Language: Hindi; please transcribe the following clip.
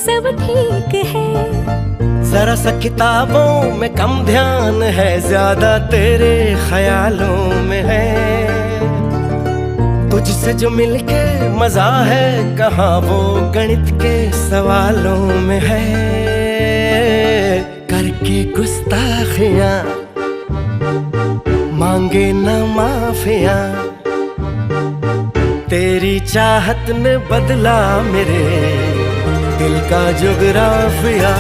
सब ठीक है। जरा सा किताबों में कम ध्यान है, ज्यादा तेरे ख्यालों में है। तुझसे जो मिलके मजा है, कहाँ वो गणित के सवालों में है। करके गुस्ताखियां मांगे न माफिया, तेरी चाहत ने बदला मेरे दिल का जुगराफिया।